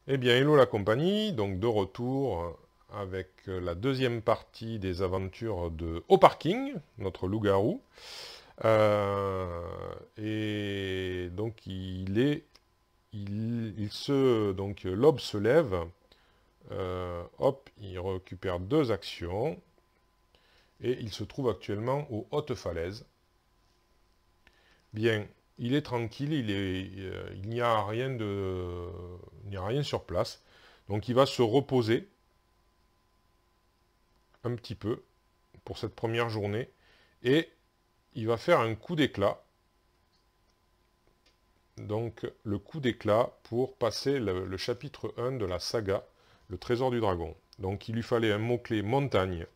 Eh bien, hello la compagnie, donc de retour avec la deuxième partie des aventures de Au Parking, notre loup-garou. Et donc donc l'aube se lève, hop, il récupère deux actions et il se trouve actuellement aux hautes falaises. Bien, il est tranquille, il n'y a rien il n'y a rien sur place, donc il va se reposer un petit peu pour cette première journée et il va faire un coup d'éclat. Donc le coup d'éclat pour passer le chapitre 1 de la saga, le trésor du dragon. Donc il lui fallait un mot-clé montagne,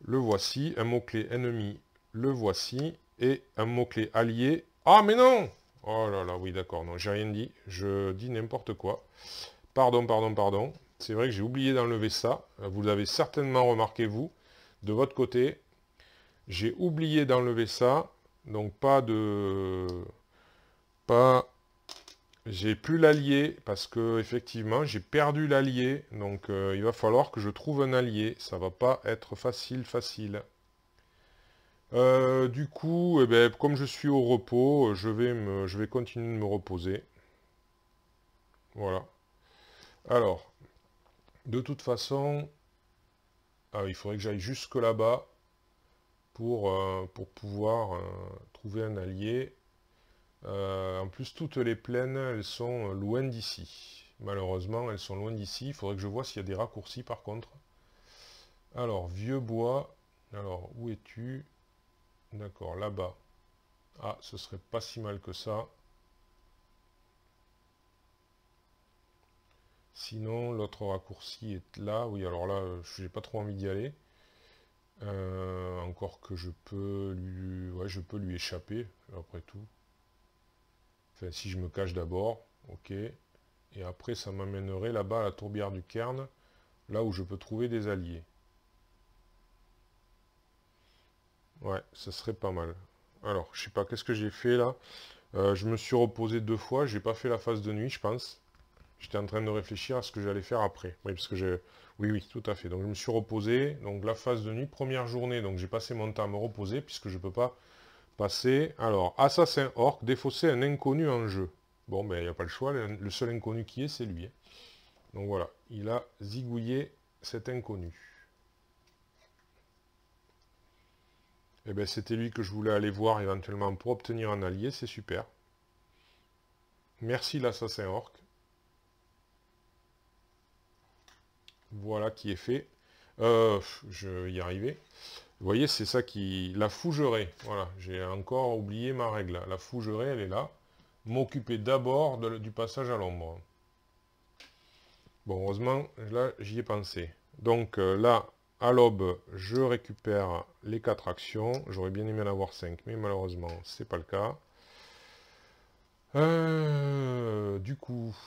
le voici, un mot-clé ennemi, le voici, et un mot-clé allié. Ah mais non! Oh là là, oui d'accord, non, j'ai rien dit, je dis n'importe quoi. Pardon, pardon, pardon. C'est vrai que j'ai oublié d'enlever ça. Vous l'avez certainement remarqué, vous, de votre côté. J'ai oublié d'enlever ça. Donc pas de... Pas... J'ai plus l'allié parce que effectivement j'ai perdu l'allié. Donc il va falloir que je trouve un allié. Ça va pas être facile, facile. Du coup, eh ben, comme je suis au repos, je vais continuer de me reposer. Voilà. Alors, de toute façon, il faudrait que j'aille jusque là-bas pour pouvoir trouver un allié. En plus, toutes les plaines, elles sont loin d'ici. Malheureusement, elles sont loin d'ici. Il faudrait que je vois s'il y a des raccourcis par contre. Alors, vieux bois. Alors, où es-tu? D'accord, là-bas. Ah, ce serait pas si mal que ça. Sinon, l'autre raccourci est là. Oui, alors là, j'ai pas trop envie d'y aller. Encore que ouais, je peux lui échapper, après tout. Enfin, si je me cache d'abord, ok. Et après, ça m'amènerait là-bas à la tourbière du Cairn, là où je peux trouver des alliés. Ouais, ça serait pas mal. Alors, je sais pas, qu'est-ce que j'ai fait là? Je me suis reposé deux fois, j'ai pas fait la phase de nuit, je pense. J'étais en train de réfléchir à ce que j'allais faire après. Oui, parce que j'ai... Oui, oui, tout à fait. Donc je me suis reposé. Donc la phase de nuit, première journée, donc j'ai passé mon temps à me reposer, puisque je ne peux pas passer. Alors, assassin orc, défausser un inconnu en jeu. Bon, ben, il n'y a pas le choix. Le seul inconnu qui est, c'est lui, hein. Donc voilà, il a zigouillé cet inconnu. Eh bien, c'était lui que je voulais aller voir éventuellement pour obtenir un allié, c'est super. Merci l'assassin orc. Voilà qui est fait. Je vais y arriver. Vous voyez, c'est ça qui... La fougerait. Voilà, j'ai encore oublié ma règle. La fougerait, elle est là. M'occuper d'abord du passage à l'ombre. Bon, heureusement, là, j'y ai pensé. Donc là, à l'aube, je récupère les 4 actions. J'aurais bien aimé en avoir 5, mais malheureusement, c'est pas le cas. Du coup...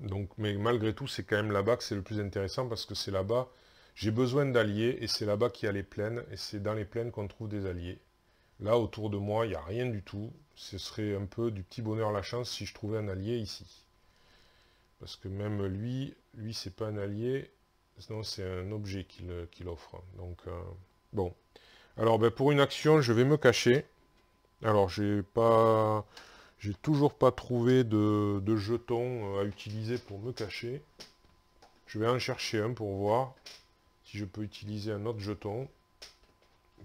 Donc, mais malgré tout, c'est quand même là-bas que c'est le plus intéressant parce que c'est là-bas, j'ai besoin d'alliés et c'est là-bas qu'il y a les plaines et c'est dans les plaines qu'on trouve des alliés. Là, autour de moi, il n'y a rien du tout. Ce serait un peu du petit bonheur la chance si je trouvais un allié ici. Parce que même lui, c'est pas un allié, non, c'est un objet qu'il offre. Donc, bon. Alors, ben, pour une action, je vais me cacher. Alors, j'ai toujours pas trouvé de jetons à utiliser pour me cacher. Je vais en chercher un pour voir si je peux utiliser un autre jeton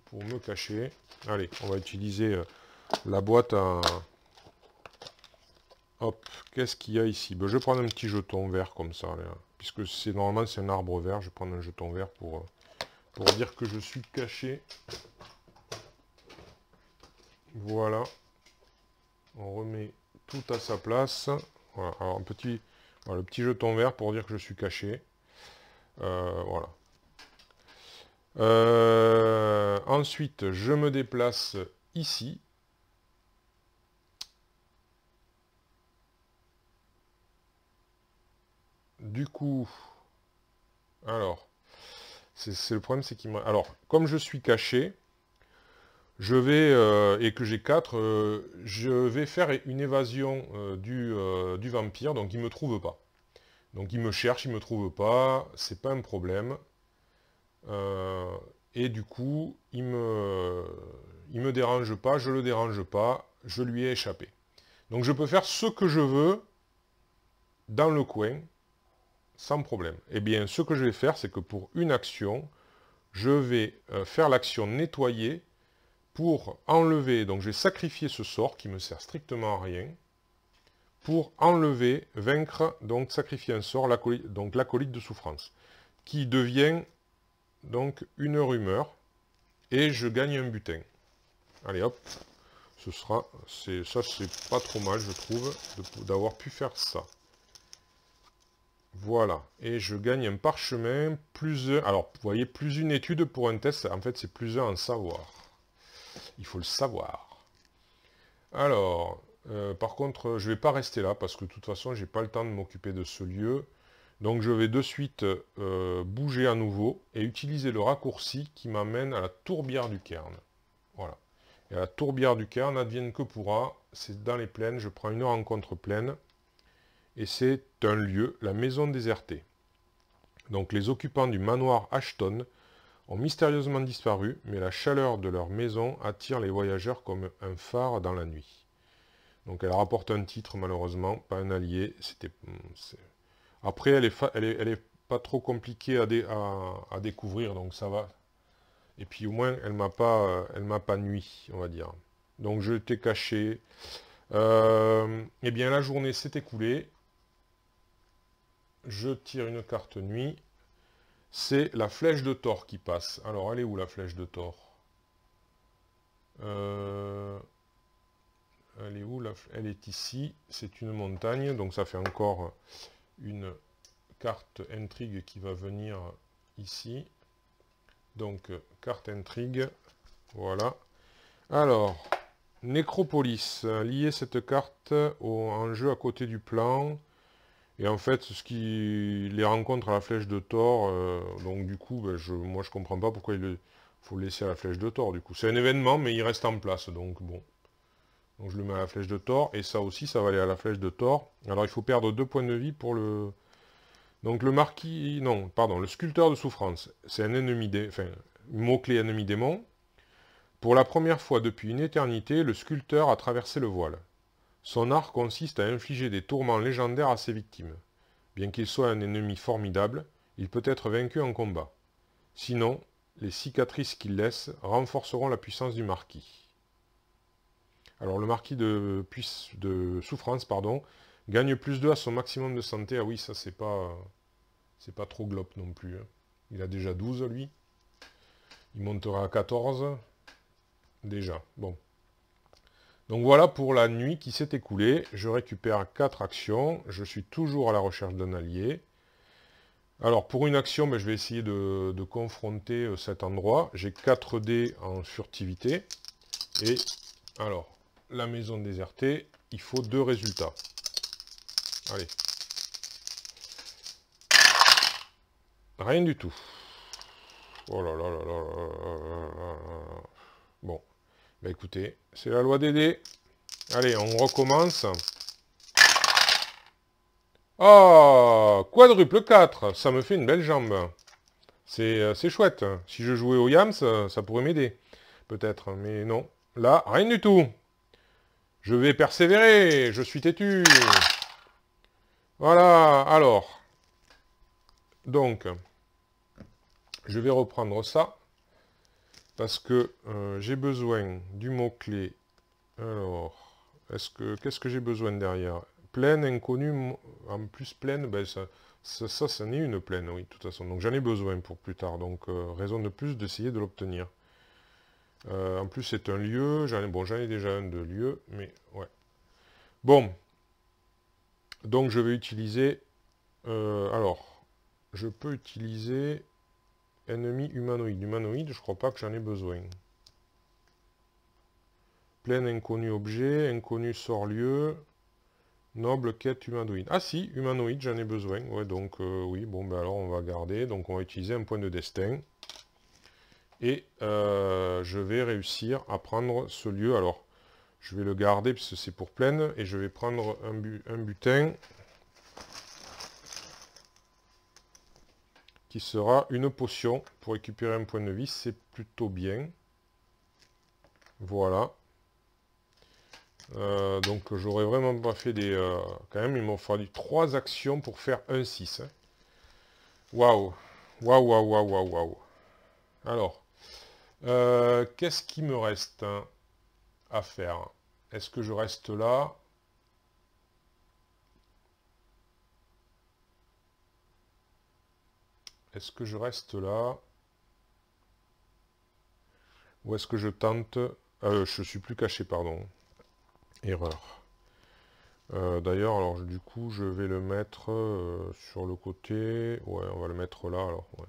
pour me cacher. Allez, on va utiliser la boîte à... Hop, qu'est-ce qu'il y a ici? Ben, je vais prendre un petit jeton vert comme ça, là. Puisque normalement c'est un arbre vert, je vais prendre un jeton vert pour dire que je suis caché. Voilà. On remet tout à sa place. Voilà, alors voilà, le petit jeton vert pour dire que je suis caché. Voilà. Ensuite, je me déplace ici. Du coup, alors, c'est le problème, c'est qu'il m'a... Alors, comme je suis caché, je vais, et que j'ai 4, je vais faire une évasion du vampire, donc il ne me trouve pas. Donc il me cherche, il ne me trouve pas, c'est pas un problème. Et du coup, il me dérange pas, je le dérange pas, je lui ai échappé. Donc je peux faire ce que je veux dans le coin, sans problème. Eh bien, ce que je vais faire, c'est que pour une action, je vais faire l'action nettoyer pour enlever, donc je vais sacrifier ce sort qui me sert strictement à rien, pour enlever, vaincre, donc sacrifier un sort, donc l'acolyte de souffrance, qui devient donc une rumeur, et je gagne un butin. Allez hop, ce sera, ça c'est pas trop mal je trouve, d'avoir pu faire ça. Voilà, et je gagne un parchemin, plus 1, alors vous voyez, plus une étude pour un test, en fait c'est plus 1 en savoir. Il faut le savoir. Alors, par contre, je ne vais pas rester là, parce que de toute façon, j'ai pas le temps de m'occuper de ce lieu. Donc je vais de suite bouger à nouveau, et utiliser le raccourci qui m'amène à la tourbière du cairn. Voilà. Et à la tourbière du cairn, advienne que pourra, c'est dans les plaines, je prends une rencontre pleine, et c'est un lieu, la maison désertée. Donc les occupants du manoir Ashton ont mystérieusement disparu, mais la chaleur de leur maison attire les voyageurs comme un phare dans la nuit. Donc elle rapporte un titre, malheureusement, pas un allié. Après, elle est pas trop compliquée à découvrir, donc ça va. Et puis au moins, elle m'a pas nui, on va dire. Donc je t'ai caché. Eh bien, la journée s'est écoulée. Je tire une carte nuit. C'est la flèche de Thor qui passe. Alors, elle est où la flèche de Thor? Elle est où Elle est ici. C'est une montagne, donc ça fait encore une carte intrigue qui va venir ici. Donc, carte intrigue. Voilà. Alors, Nécropolis. Lier cette carte en jeu à côté du plan. Et en fait, ce qui les rencontre à la flèche de Thor, donc du coup, ben, moi je comprends pas pourquoi il faut le laisser à la flèche de Thor, du coup. C'est un événement, mais il reste en place, donc bon. Donc je le mets à la flèche de Thor, et ça aussi, ça va aller à la flèche de Thor. Alors il faut perdre 2 points de vie pour le... Donc le marquis... Non, pardon, le sculpteur de souffrance. C'est un ennemi... Enfin, mot-clé ennemi démon. Pour la première fois depuis une éternité, le sculpteur a traversé le voile. Son art consiste à infliger des tourments légendaires à ses victimes. Bien qu'il soit un ennemi formidable, il peut être vaincu en combat. Sinon, les cicatrices qu'il laisse renforceront la puissance du marquis. Alors le marquis de souffrance, gagne plus 2 à son maximum de santé. Ah oui, ça c'est pas trop glop non plus. Hein. Il a déjà 12 lui. Il montera à 14. Déjà, bon. Donc voilà pour la nuit qui s'est écoulée. Je récupère 4 actions. Je suis toujours à la recherche d'un allié. Alors pour une action, ben, je vais essayer de confronter cet endroit. J'ai 4 dés en furtivité. Et alors, la maison désertée, il faut 2 résultats. Allez. Rien du tout. Oh là là là là là là. Bon. Ben écoutez, c'est la loi des dés. Allez, on recommence. Oh, quadruple 4, ça me fait une belle jambe. C'est chouette. Si je jouais au Yams, ça pourrait m'aider. Peut-être, mais non. Là, rien du tout. Je vais persévérer, je suis têtu. Voilà, alors. Donc, je vais reprendre ça. Parce que j'ai besoin du mot-clé. Alors, qu'est-ce que j'ai besoin derrière? Plaine, inconnue, en plus plaine, ben ça n'est une plaine, oui, de toute façon. Donc j'en ai besoin pour plus tard, donc raison de plus d'essayer de l'obtenir. En plus c'est un lieu, j'en ai déjà un de lieu, mais ouais. Bon, donc je vais utiliser, alors, je peux utiliser ennemi humanoïde. Humanoïde, je crois pas que j'en ai besoin. Plaine, inconnu objet, inconnu sort lieu... Noble quête humanoïde. Ah si, humanoïde, j'en ai besoin. Ouais, donc oui, bon, ben alors on va garder. Donc on va utiliser un point de destin. Et je vais réussir à prendre ce lieu. Alors, je vais le garder puisque c'est pour plaine. Et je vais prendre un butin qui sera une potion pour récupérer un point de vie. C'est plutôt bien. Voilà. Donc j'aurais vraiment pas fait des... quand même, il m'a fallu 3 actions pour faire un 6. Hein. Waouh. Waouh, waouh, waouh, waouh, waouh. Alors, qu'est-ce qui me reste à faire? Est-ce que je reste là? Est-ce que je reste là? Ou est-ce que je tente... je suis plus caché, pardon. Erreur. D'ailleurs, alors du coup, je vais le mettre sur le côté. Ouais, on va le mettre là, alors. Ouais.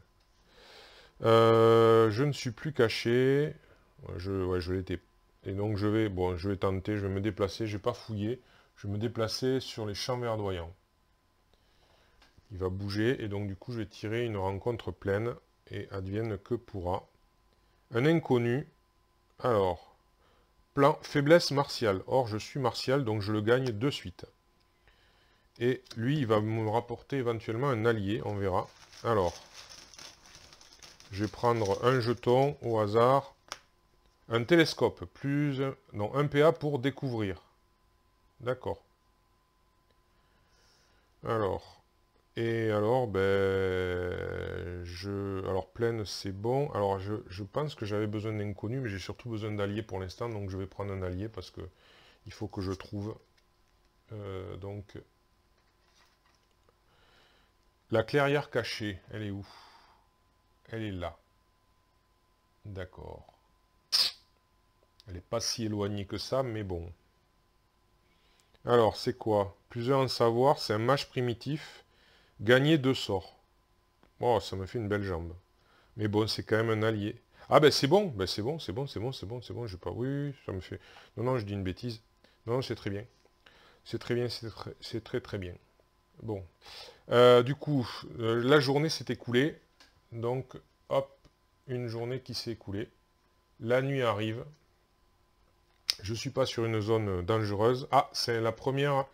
Je ne suis plus caché. Ouais, je l'étais. Et donc, je vais tenter, je vais me déplacer. Je vais pas fouiller. Je vais me déplacer sur les champs verdoyants. Il va bouger, et donc du coup, je vais tirer une rencontre pleine. Et advienne que pourra. Un inconnu. Alors, plan faiblesse martiale. Or, je suis martial, donc je le gagne de suite. Et lui, il va me rapporter éventuellement un allié, on verra. Alors, je vais prendre un jeton au hasard. Un télescope, non, un PA pour découvrir. D'accord. Alors, alors, plaine, c'est bon. Alors, je pense que j'avais besoin d'inconnus, mais j'ai surtout besoin d'alliés pour l'instant, donc je vais prendre un allié parce que il faut que je trouve. Donc, la clairière cachée, elle est où? Elle est là. D'accord. Elle n'est pas si éloignée que ça, mais bon. Alors, c'est quoi? Plusieurs en savoir, c'est un mage primitif. Gagner 2 sorts. Oh, ça me fait une belle jambe. Mais bon, c'est quand même un allié. Ah ben c'est bon, c'est bon, c'est bon, c'est bon, c'est bon, c'est bon, je pas... Oui, ça me fait... Non, non, je dis une bêtise. Non, c'est très bien. C'est très bien, c'est très très bien. Bon. Du coup, la journée s'est écoulée. Donc, hop, une journée qui s'est écoulée. La nuit arrive. Je ne suis pas sur une zone dangereuse. Ah, c'est la première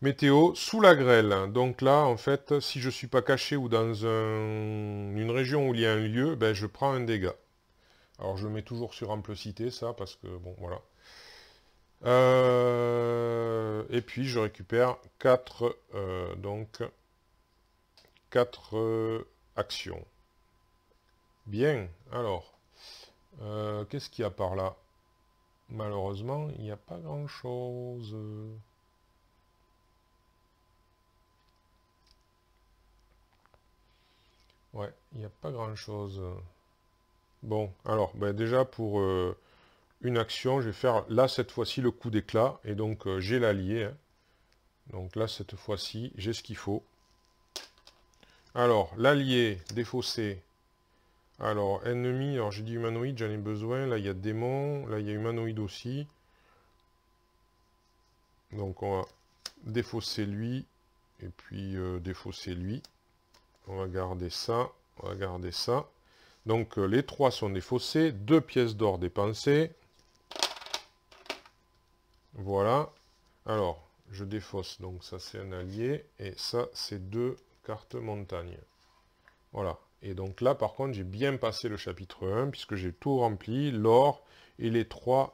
météo sous la grêle. Donc là, en fait, si je ne suis pas caché ou dans une région où il y a un lieu, ben, je prends un dégât. Alors je le mets toujours sur amplicité, ça, parce que, bon, voilà. Et puis je récupère 4, donc, 4 actions. Bien, alors, qu'est-ce qu'il y a par là? Malheureusement, il n'y a pas grand-chose. Ouais, il n'y a pas grand-chose. Bon, alors, ben déjà pour une action, je vais faire là cette fois-ci le coup d'éclat. Et donc j'ai l'allié. Hein. Donc là cette fois-ci, j'ai ce qu'il faut. Alors, l'allié défaussé. Alors, ennemi, alors j'ai dit humanoïde, j'en ai besoin. Là, il y a démon. Là, il y a humanoïde aussi. Donc, on va défausser lui. Et puis, défausser lui. On va garder ça. On va garder ça. Donc, les 3 sont défaussés. 2 pièces d'or dépensées. Voilà. Alors, je défausse. Donc, ça, c'est un allié. Et ça, c'est 2 cartes montagne. Voilà. Et donc là, par contre, j'ai bien passé le chapitre 1, puisque j'ai tout rempli, l'or et les 3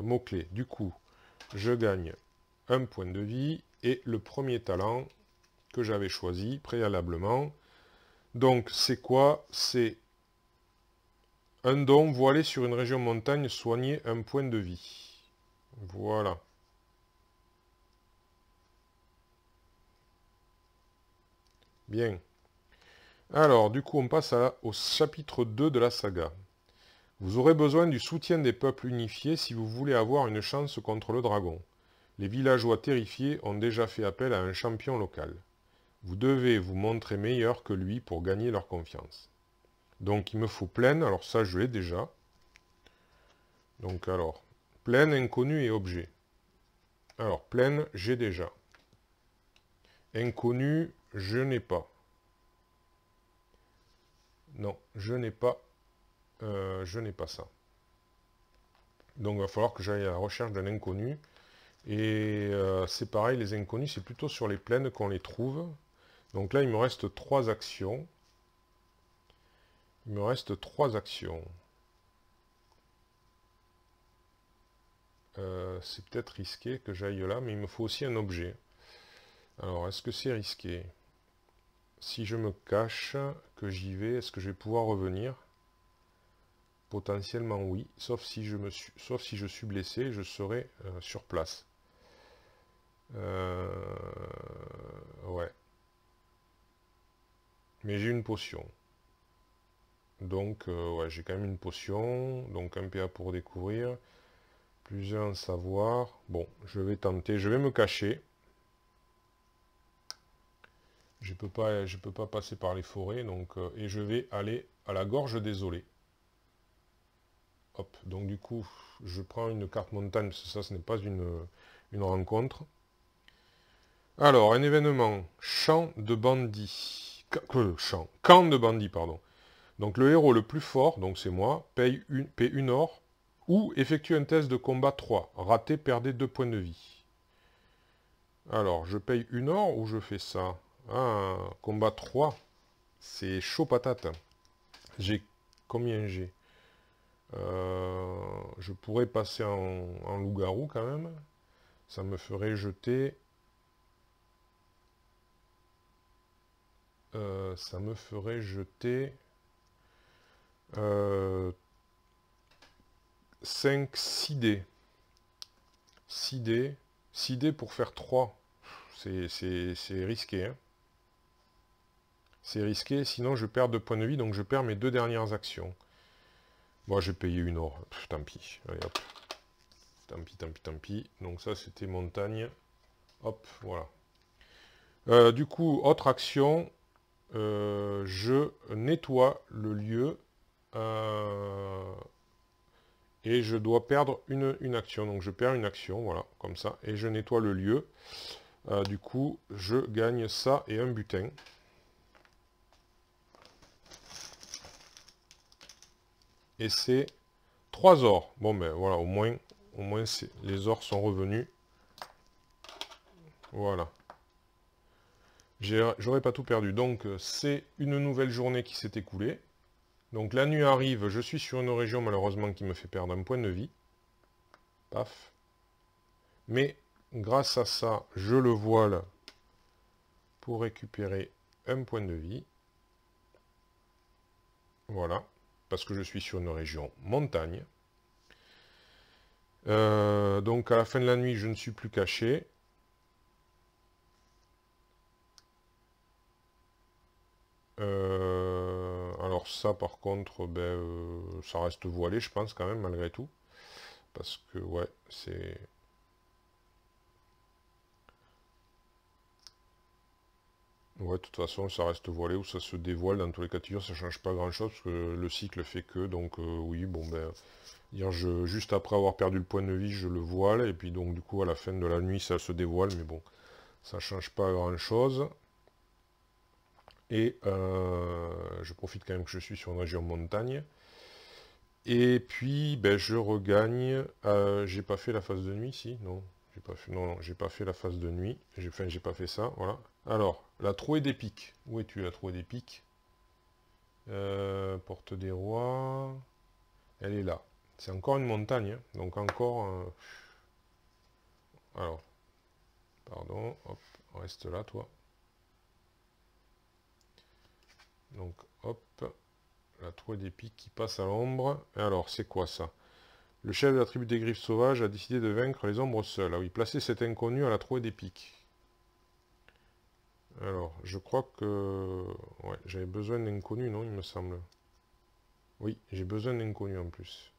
mots-clés. Du coup, je gagne un point de vie et le premier talent que j'avais choisi préalablement. Donc, c'est quoi? C'est un don voilé sur une région montagne, soigner un point de vie. Voilà. Bien. Alors, du coup, on passe au chapitre 2 de la saga. Vous aurez besoin du soutien des peuples unifiés si vous voulez avoir une chance contre le dragon. Les villageois terrifiés ont déjà fait appel à un champion local. Vous devez vous montrer meilleur que lui pour gagner leur confiance. Donc il me faut plaine, alors ça je l'ai déjà. Donc alors, plaine, inconnu et objet. Alors, plaine, j'ai déjà. Inconnu, je n'ai pas. Non, je n'ai pas je n'ai pas ça. Donc il va falloir que j'aille à la recherche d'un inconnu. Et c'est pareil, les inconnus, c'est plutôt sur les plaines qu'on les trouve. Donc là, il me reste 3 actions. Il me reste 3 actions. C'est peut-être risqué que j'aille là, mais il me faut aussi un objet. Alors, est-ce que c'est risqué? Si je me cache, que j'y vais, est-ce que je vais pouvoir revenir? Potentiellement oui, sauf si je suis blessé, je serai sur place. Ouais. Mais j'ai une potion. Donc, ouais, j'ai quand même une potion. Donc, un PA pour découvrir. Plus un savoir. Bon, je vais tenter. Je vais me cacher. Je peux pas passer par les forêts. Donc, et je vais aller à la gorge désolée. Hop. Donc, du coup, je prends une carte montagne. Parce que ça, ce n'est pas une rencontre. Alors, un événement. Champ de bandits. Camp de bandits, pardon. Donc le héros le plus fort, donc c'est moi, paie une or, ou effectue un test de combat 3. Raté, perdez 2 points de vie. Alors, je paye une or ou je fais ça? Ah, combat 3, c'est chaud patate. J'ai combien j'ai? Je pourrais passer en loup-garou quand même. Ça me ferait jeter... ça me ferait jeter... 5, 6 dés. 6 dés. 6 dés pour faire 3. C'est risqué. Hein. C'est risqué, sinon je perds 2 points de vie, donc je perds mes 2 dernières actions. Bon, j'ai payé une or. Pff, tant pis. Allez, hop. Tant pis, tant pis, tant pis. Donc ça, c'était montagne. Hop, voilà. Du coup, autre action. Je nettoie le lieu. Et je dois perdre une action. Donc je perds une action, voilà, comme ça. Et je nettoie le lieu. Du coup, je gagne ça et un butin. Et c'est 3 ors. Bon, ben voilà, au moins les ors sont revenus. Voilà. J'aurais pas tout perdu. Donc, c'est une nouvelle journée qui s'est écoulée. Donc, la nuit arrive. Je suis sur une région, malheureusement, qui me fait perdre un point de vie. Paf. Mais, grâce à ça, je le voile pour récupérer un point de vie. Voilà. Parce que je suis sur une région montagne. Donc, à la fin de la nuit, je ne suis plus caché. Alors ça par contre, ben, ça reste voilé je pense quand même malgré tout. Parce que ouais, c'est... Ouais, de toute façon ça reste voilé ou ça se dévoile, dans tous les cas de figure ça change pas grand chose, parce que le cycle fait que, donc oui, bon ben... juste après avoir perdu le point de vie, je le voile, et puis donc du coup à la fin de la nuit ça se dévoile, mais bon, ça change pas grand chose. Et je profite quand même que je suis sur une région montagne. Et puis, ben, je regagne. J'ai pas fait la phase de nuit, si? Non, j'ai pas fait. Non, j'ai pas fait la phase de nuit. J'ai pas fait ça. Voilà. Alors, la trouée des pics. Où es-tu, la trouée des pics? Porte des rois. Elle est là. C'est encore une montagne. Hein. Donc encore. Alors, pardon. Hop, reste là, toi. Donc, hop. La trouée des pics qui passe à l'ombre. Alors, c'est quoi ça? Le chef de la tribu des griffes sauvages a décidé de vaincre les ombres seuls. Ah oui, placer cet inconnu à la trouée des pics. Alors, je crois que... Ouais, j'avais besoin d'inconnu, non, il me semble. Oui, j'ai besoin d'inconnu en plus.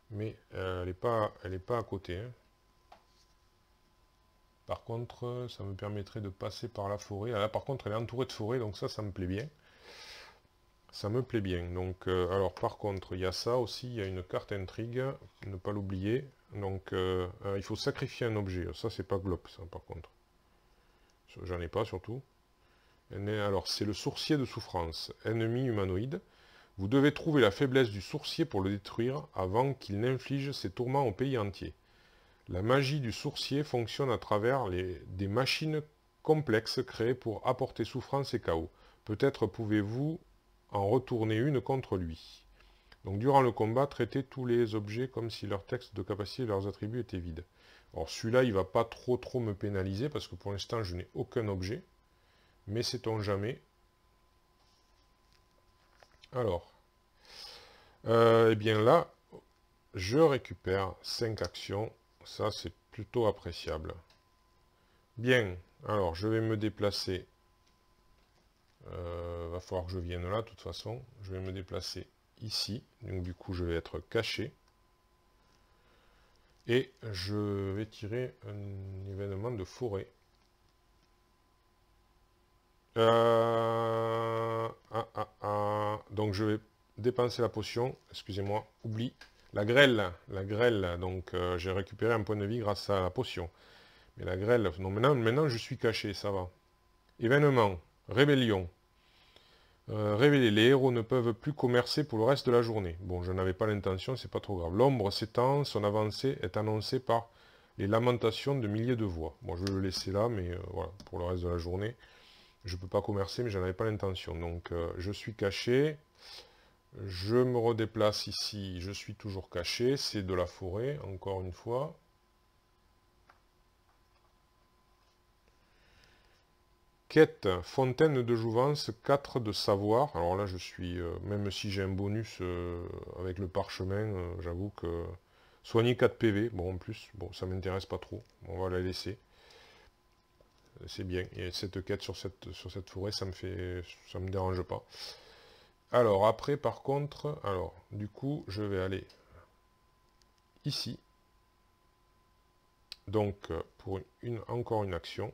Mais elle n'est pas à côté. Hein. Par contre, ça me permettrait de passer par la forêt. Ah, là, par contre, elle est entourée de forêt, donc ça me plaît bien. Ça me plaît bien. Donc, alors par contre, il y a ça aussi, il y a une carte intrigue, ne pas l'oublier. Donc, il faut sacrifier un objet. Ça, c'est pas glop, ça, par contre. J'en ai pas, surtout. Alors, c'est le sourcier de souffrance. Ennemi humanoïde. Vous devez trouver la faiblesse du sourcier pour le détruire avant qu'il n'inflige ses tourments au pays entier. La magie du sourcier fonctionne à travers des machines complexes créées pour apporter souffrance et chaos. Peut-être pouvez-vous en retourner une contre lui. Donc durant le combat, traitez tous les objets comme si leur texte de capacité et leurs attributs étaient vides. Alors celui-là, il ne va pas trop me pénaliser parce que pour l'instant, je n'ai aucun objet. Mais sait-on jamais. Alors, eh bien là, je récupère 5 actions. Ça, c'est plutôt appréciable. Bien, alors je vais me déplacer. Va falloir que je vienne là, de toute façon. Je vais me déplacer ici. Donc du coup, je vais être caché. Et je vais tirer un événement de forêt. Donc je vais dépenser la potion. Excusez-moi, oublie. La grêle. Donc j'ai récupéré un point de vie grâce à la potion. Mais la grêle, non, maintenant je suis caché, ça va. Événement, rébellion. Révélé, les héros ne peuvent plus commercer pour le reste de la journée. Bon, je n'avais pas l'intention, c'est pas trop grave. L'ombre s'étend, son avancée est annoncée par les lamentations de milliers de voix. Bon, je vais le laisser là, mais voilà, pour le reste de la journée, je ne peux pas commercer, mais je n'en avais pas l'intention. Donc, je suis caché. Je me redéplace ici, je suis toujours caché. C'est de la forêt, encore une fois. Quête, fontaine de jouvence, 4 de savoir. Alors là, je suis, même si j'ai un bonus avec le parchemin, j'avoue que soigner 4 PV, bon en plus, bon ça m'intéresse pas trop, on va la laisser. C'est bien, et cette quête sur cette forêt, ça me dérange pas. Alors après, par contre, alors du coup, je vais aller ici. Donc, pour encore une action.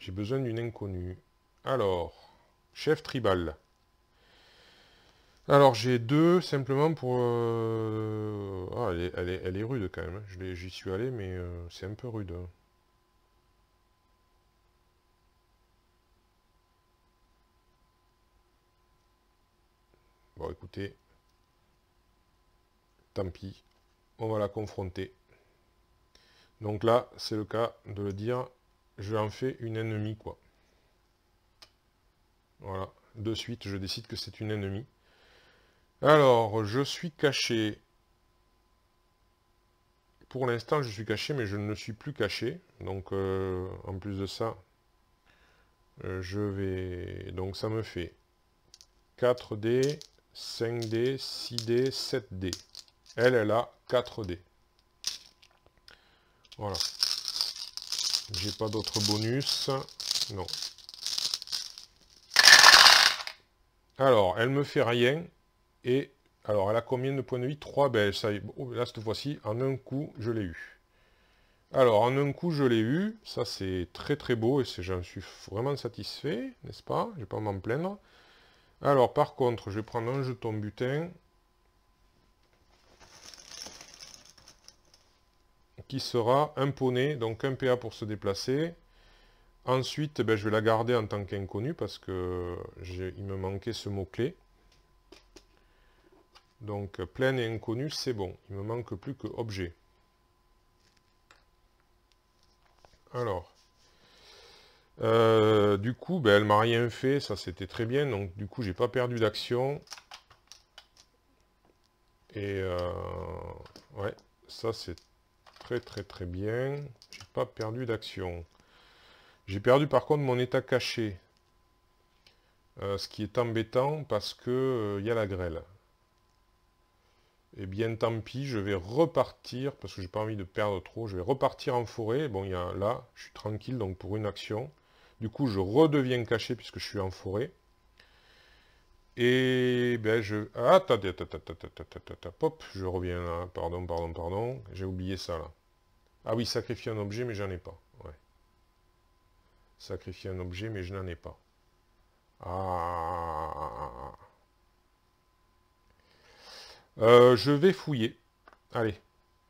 J'ai besoin d'une inconnue. Alors, chef tribal. Alors, j'ai 2, simplement pour... Ah, elle est rude quand même. J'y suis allé, mais c'est un peu rude. Bon, écoutez. Tant pis. On va la confronter. Donc là, c'est le cas de le dire. Je en fais une ennemie, quoi. Voilà. De suite, je décide que c'est une ennemie. Alors, je suis caché. Pour l'instant, je suis caché, mais je ne suis plus caché. Donc, en plus de ça, je vais... Donc, ça me fait 4D, 5D, 6D, 7D. Elle a 4D. Voilà. J'ai pas d'autres bonus. Non. Alors, elle me fait rien. Et, alors, elle a combien de points de vie? 3. Ben, ça, là, cette fois-ci, en un coup, je l'ai eu. Alors, en un coup, je l'ai eu. Ça, c'est très très beau. Et j'en suis vraiment satisfait, n'est-ce pas? Je vais pas m'en plaindre. Alors, par contre, je vais prendre un jeton butin. Qui sera un poney, donc un PA pour se déplacer. Ensuite, ben, je vais la garder en tant qu'inconnu parce que il me manquait ce mot-clé. Donc, pleine et inconnu, c'est bon. Il me manque plus que objet. Alors, du coup, ben, elle m'a rien fait, ça c'était très bien. Donc, du coup, j'ai pas perdu d'action. Et ouais, ça c'est très très très bien. J'ai pas perdu d'action. J'ai perdu par contre mon état caché. Ce qui est embêtant parce que y a la grêle. Et bien tant pis, je vais repartir, parce que j'ai pas envie de perdre trop, je vais repartir en forêt. Bon, il y a là, je suis tranquille, donc pour une action. Du coup, je redeviens caché puisque je suis en forêt. Et ben je... Ah, attendez, hop, je reviens là, pardon, j'ai oublié ça là. Ah oui, sacrifier un objet, mais j'en ai pas. Ouais. Sacrifier un objet, mais je n'en ai pas. Ah. Je vais fouiller. Allez,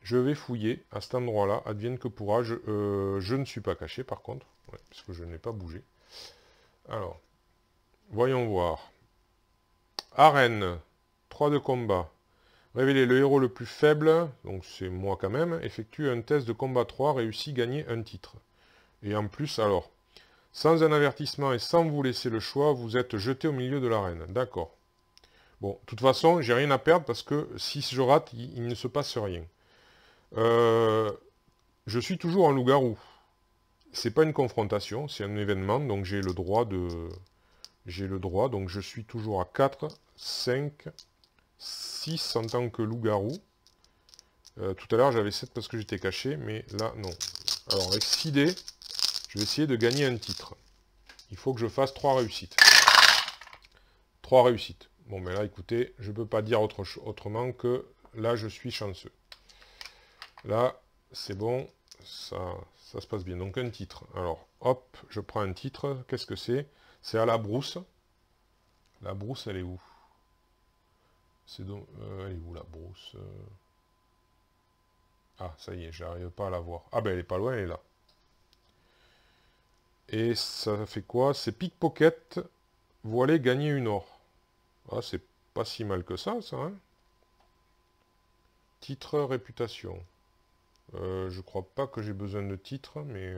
je vais fouiller à cet endroit-là, advienne que pourra. Je ne suis pas caché par contre, ouais, parce que je n'ai pas bougé. Alors, Voyons voir. Arène, 3 de combat. Révélez le héros le plus faible, donc c'est moi quand même, effectue un test de combat 3, réussit, gagner un titre. Et en plus, alors, sans un avertissement et sans vous laisser le choix, vous êtes jeté au milieu de l'arène. D'accord. Bon, de toute façon, j'ai rien à perdre parce que si je rate, il ne se passe rien. Je suis toujours un loup-garou. C'est pas une confrontation, c'est un événement, donc j'ai le droit de... J'ai le droit, donc je suis toujours à 4, 5, 6 en tant que loup-garou. Tout à l'heure, j'avais 7 parce que j'étais caché, mais là, non. Alors, avec 6 dés, je vais essayer de gagner un titre. Il faut que je fasse 3 réussites. 3 réussites. Bon, mais là, écoutez, je ne peux pas dire autrement que là, je suis chanceux. Là, c'est bon, ça se passe bien. Donc, un titre. Alors, hop, je prends un titre. Qu'est-ce que c'est? C'est à la brousse. La brousse, elle est où? C'est donc... elle est où, la brousse? Ah, ça y est, j'arrive pas à la voir. Ah, ben, elle est pas loin, elle est là. Et ça fait quoi? C'est pickpocket, voiler, gagner une or. Ah, c'est pas si mal que ça, hein. Titre, réputation. Je crois pas que j'ai besoin de titre, mais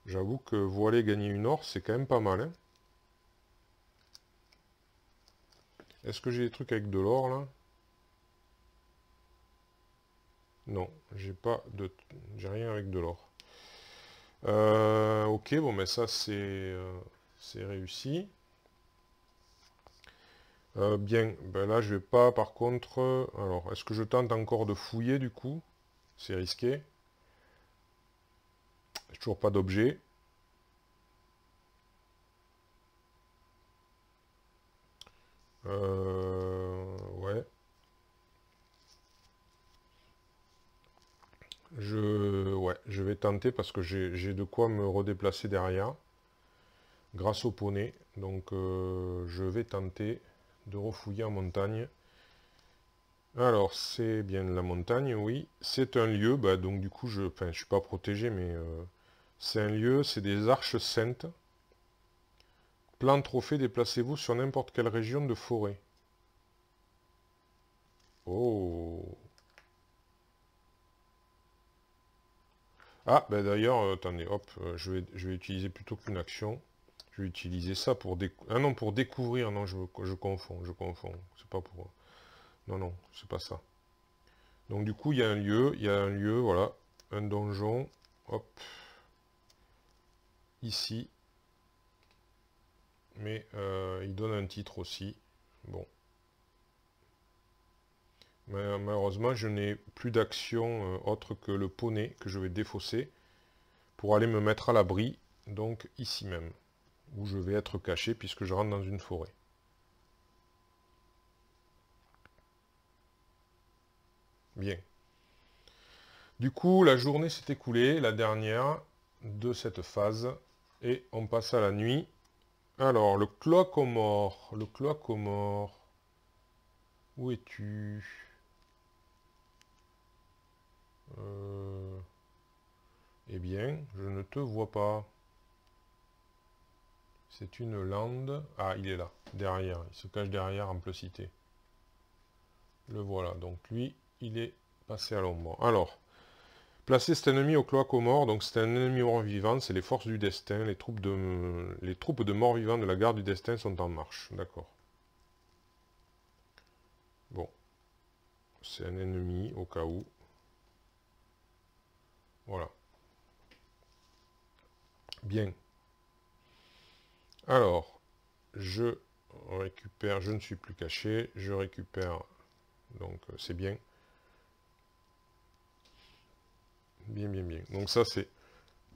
j'avoue que voiler, gagner une or, c'est quand même pas mal, hein. Est-ce que j'ai des trucs avec de l'or, là? Non, j'ai pas de... J'ai rien avec de l'or. Ok, bon, mais ça, c'est réussi. Bien, ben là je vais pas par contre... alors, est-ce que je tente encore de fouiller du coup? C'est risqué. J'ai toujours pas d'objet. Ouais. Ouais, je vais tenter parce que j'ai de quoi me redéplacer derrière. Grâce au poney. Donc je vais tenter de refouiller en montagne. Alors, c'est bien la montagne, oui. C'est un lieu, bah, donc du coup, je suis pas protégé, mais c'est un lieu, c'est des arches saintes. Plan trophée, déplacez-vous sur n'importe quelle région de forêt. Oh. Ah, ben d'ailleurs, attendez, hop, je vais utiliser plutôt qu'une action. Je vais utiliser ça pour découvrir. Ah non, pour découvrir, non, je confonds, je confonds. C'est pas pour... Non, non, c'est pas ça. Donc du coup, il y a un lieu, voilà, un donjon, hop, ici. Mais il donne un titre aussi. Bon. Mais, malheureusement, je n'ai plus d'action autre que le poney que je vais défausser pour aller me mettre à l'abri, donc ici même, où je vais être caché puisque je rentre dans une forêt. Bien. Du coup, la journée s'est écoulée, la dernière de cette phase, et on passe à la nuit. Alors, le cloacomore, où es-tu? Eh bien, je ne te vois pas. C'est une lande. Ah, il est là, derrière. Il se cache derrière Ample-Cité. Le voilà. Donc lui, il est passé à l'ombre. Alors, placer cet ennemi au cloacomore. Donc c'est un ennemi mort-vivant. C'est les forces du destin. Les troupes de morts-vivants de la garde du destin sont en marche. D'accord. Bon. C'est un ennemi au cas où. Voilà. Bien. Alors, je récupère, je ne suis plus caché, je récupère, donc c'est bien. Bien, bien, bien. Donc ça, c'est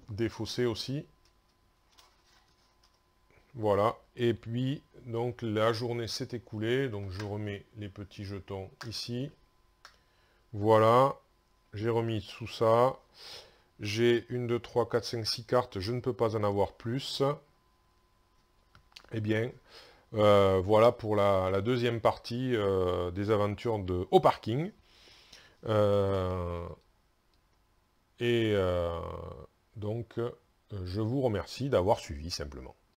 défaussé aussi. Voilà. Et puis, donc la journée s'est écoulée, donc je remets les petits jetons ici. Voilà. J'ai remis tout ça. J'ai 1, 2, 3, 4, 5, 6 cartes, je ne peux pas en avoir plus. Eh bien, voilà pour la deuxième partie des aventures de Au Parking. Et donc, je vous remercie d'avoir suivi simplement.